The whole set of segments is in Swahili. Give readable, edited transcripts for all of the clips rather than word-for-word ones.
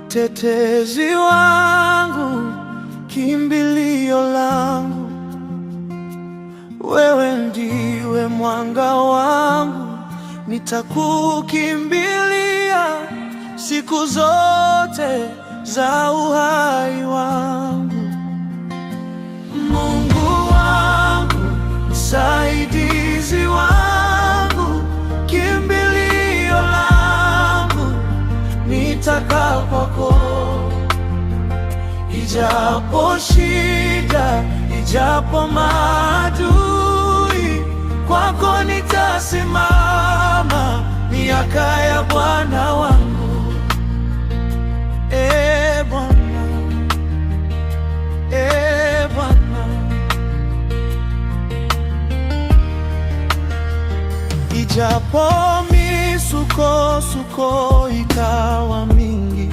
Mtetezi wangu, kimbilio langu, wewe ndiwe mwanga wangu, nitakukimbilia siku zote za uhai wangu. Mungu wangu, msaidizi wangu, kimbilio langu, nitakaa kwako. Ijapo shida, ijapo maadui, kwako nitasimama, miaka ya Bwana wangu. Bwana, Bwana, ijapo misukosuko ikawa mingi,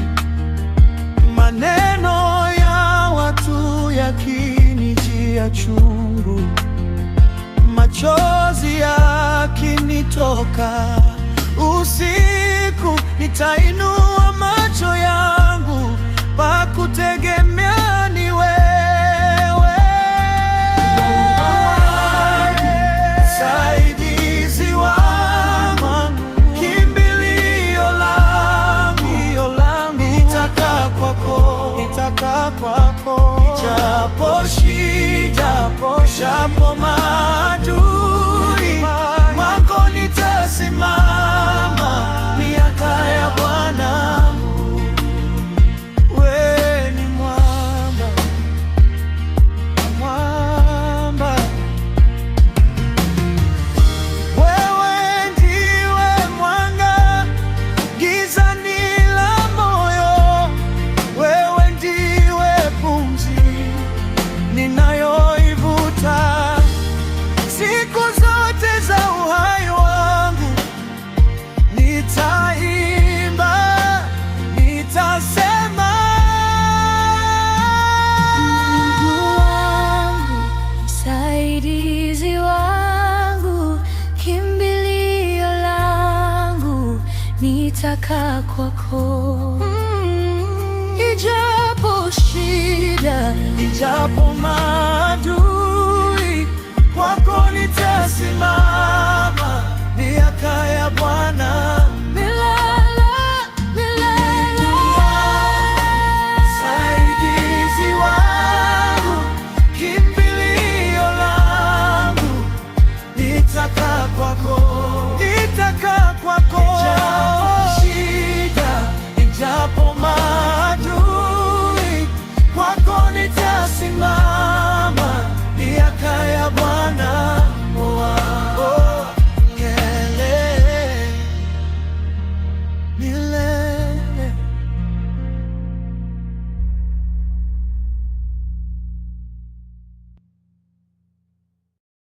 maneno ya watu yakinijia chungu, machozi yakinitoka usiku, nitainua macho yangu, pa kutegemea ni wewe. Msaidizi wangu, kimbilio langu, nitakaa kwako, ijapo shida, ijapo maadui, kwako nitasimama, miaka ya Bwana. Wewe ni mwamba, mwamba, wewe ndiwe mwanga gizani la moyo, wewe ndiwe pumzi ninayoivuta siku zote za uhai wangu. Nitaimba, nitasema, Mungu wangu, msaidizi wangu, kimbilio langu, nitakaa kwako. Ijapo shida, ijapo maadui, kwako nitasimama,